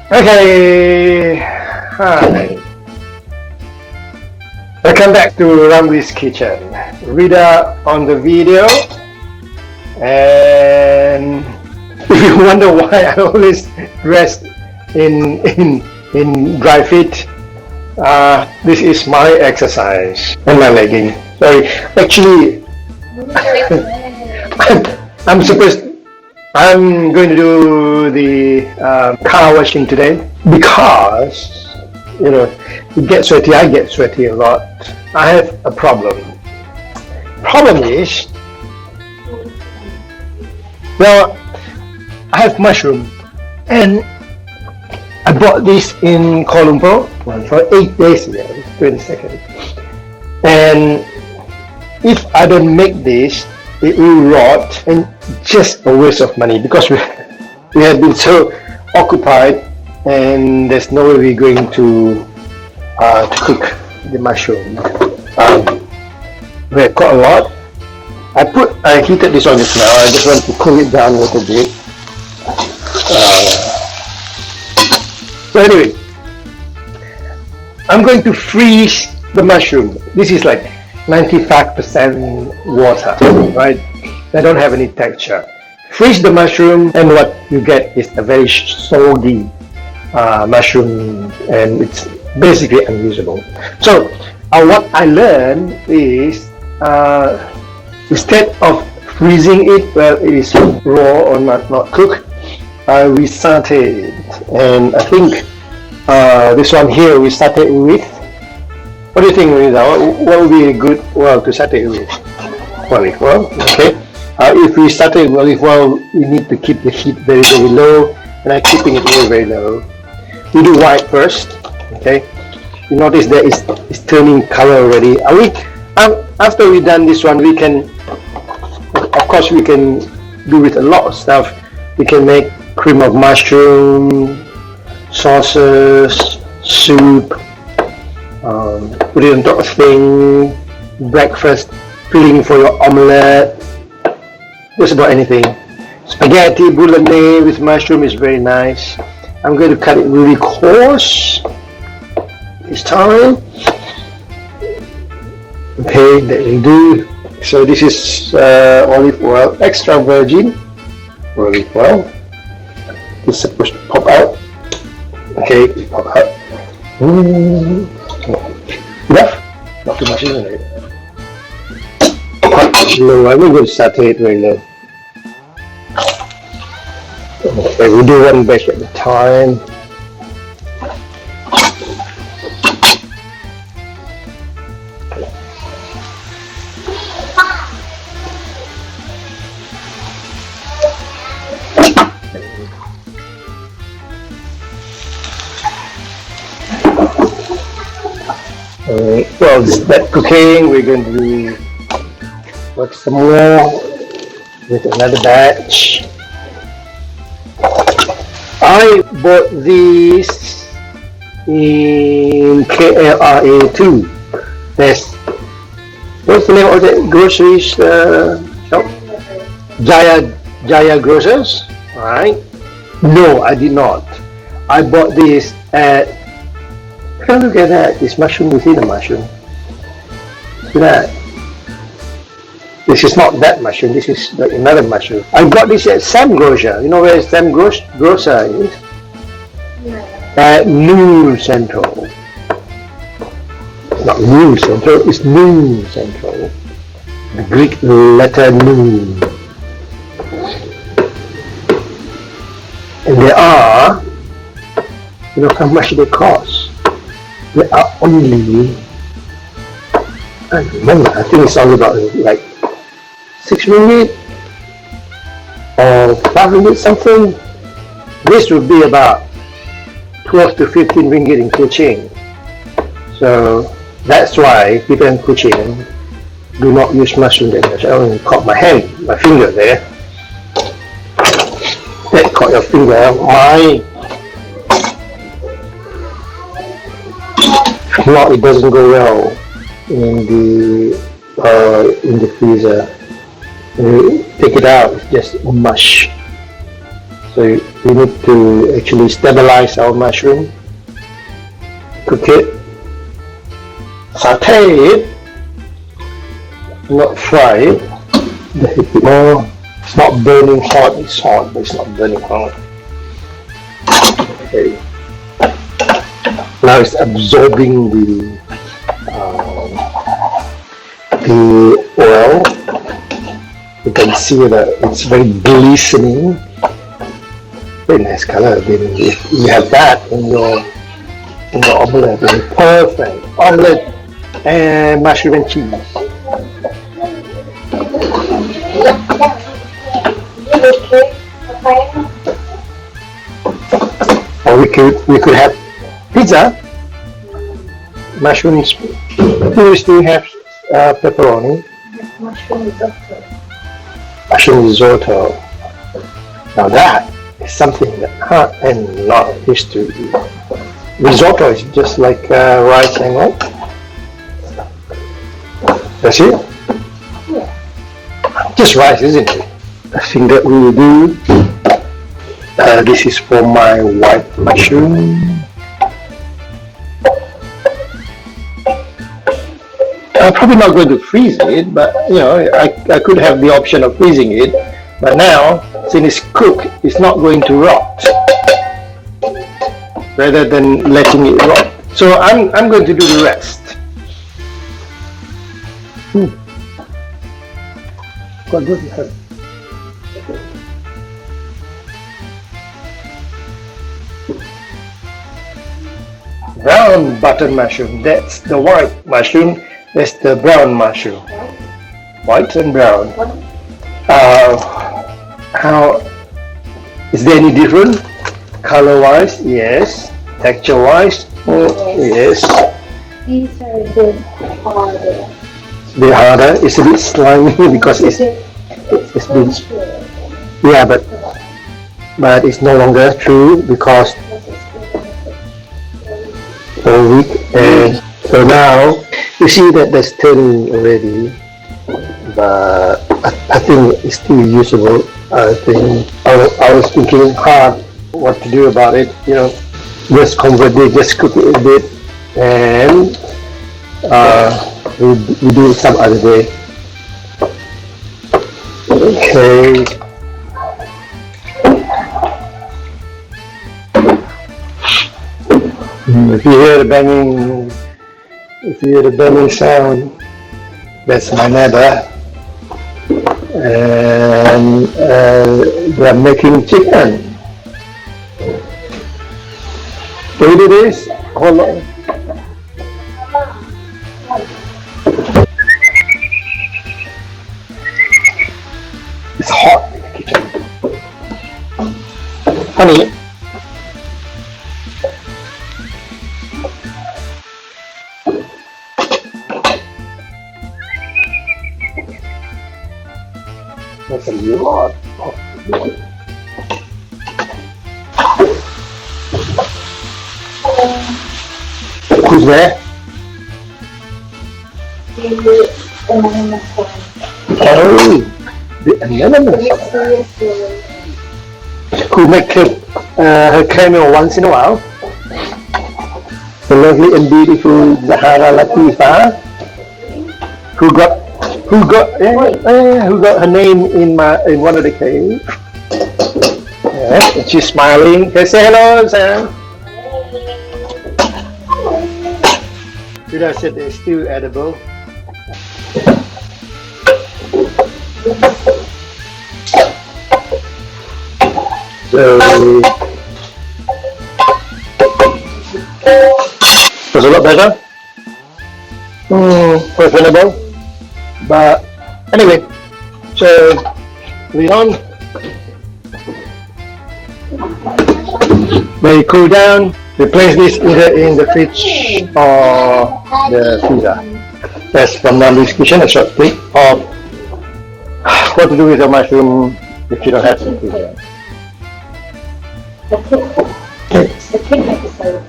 Okay, hi. Welcome back to Ramli's Kitchen. Rita on the video, and if you wonder why I always dress in dry fit, this is my exercise and my legging. Sorry, actually, I'm supposed. I'm going to do the car washing today because you get sweaty. I get sweaty a lot. I have a problem. Problem is, well, I have mushroom, and I bought this in Kuala Lumpur for 8 days ago, 22nd. And if I don't make this, it will rot and just a waste of money because we have been so occupied and there's no way we're going to cook the mushroom. We had quite a lot. I heated this on just now. I just want to cool it down a little bit. So anyway, I'm going to freeze the mushroom. This is like 95% water, right? They don't have any texture. Freeze the mushroom, and what you get is a very soggy mushroom, and it's basically unusable. So what I learned is instead of freezing it, well, it is raw or not cooked, we saute it, and I think this one here we saute it with. What do you think, Rita? What would be a good oil to saute with? Olive oil, okay. If we saute with olive oil, we need to keep the heat very, very low, and I'm keeping it very, very low. We do white first, okay. You notice that it's turning color already. After we've done this one, we can, of course, we can do with a lot of stuff. We can make cream of mushroom, sauces, soup. Put it on top of thing, breakfast, filling for your omelette, just about anything. Spaghetti bolognese with mushroom is very nice. I'm going to cut it really coarse this time. Okay, that will do. So this is olive oil, extra virgin olive oil. It's supposed to pop out. Okay, pop out. Enough? Not too much, isn't it? Quite low. I'm going to saute it very low. Okay, we'll do one batch at a time. Well, that cooking, we're going to work some more with another batch. I bought these in KLRA 2. There's, what's the name of the grocery shop? Jaya Grocers. Alright. No, I did not. I bought this at, look at that, this mushroom within a mushroom. See that? This is not that mushroom, this is another mushroom. I got this at Sam Grocer. You know where Sam Grocer is? Yeah. At Noon Central. It's not Noon Central, it's Noon Central. The Greek letter Noon. And they are, you know how much they cost? They are only, I remember, I think it's only about like 6 ringgit or 5 ringgit something. This would be about 12 to 15 ringgit in Kuching. So that's why people in Kuching do not use mushroom that much. I only caught my finger there. That caught your finger. My, no, it doesn't go well in the freezer. When you take it out, it's just mush. So we need to actually stabilize our mushroom, cook it, saute it, not fry it. No, it's not burning hot. It's hot, but it's not burning hot. Okay. Now it's absorbing the oil. You can see that it's very glistening. Very nice color. Then if you have that in your omelette, it's perfect. Omelette and mushroom and cheese. Or we could have pizza, mushrooms. We still have pepperoni. Mushroom risotto. Mushroom risotto. Now that is something that I'm not used to eat. Risotto is just like rice and milk. That's it? Yeah. Just rice, isn't it? The thing that we will do, this is for my white mushroom. I'm probably not going to freeze it, but you know, I could have the option of freezing it. But now, since it's cooked, it's not going to rot, rather than letting it rot. So I'm going to do the rest. Quite good. Brown button mushroom, that's the white mushroom, that's the brown mushroom. White and brown. How is there any different? Color wise, yes. Texture wise, yes. These are a bit harder. A bit harder, it's a bit slimy because it's been, yeah, but it's no longer true because for a week. And so now you see that that's turning already, but I think it's still usable. I think I was thinking hard what to do about it, you know, just convert it, just cook it a bit, and we do it some other day. Okay. If you hear the banging sound, that's my neighbor, and they're making chicken. Can you do this? Hold on. It's hot in the kitchen. Honey. That's a lot of wood. Who's there? Oh, the anonymous. Who make her cameo once in a while. The lovely and beautiful Zahara Latifa, who got her name in one of the caves. Yeah, and she's smiling. Okay, say hello, Sam. Did I say they're still edible? So was a lot better. Questionable. But anyway, so moving on. When it cool down, we place this either in the fridge or the freezer. That's from Nami's kitchen, a short clip of what to do with a mushroom if you don't have to. The thinknit episode.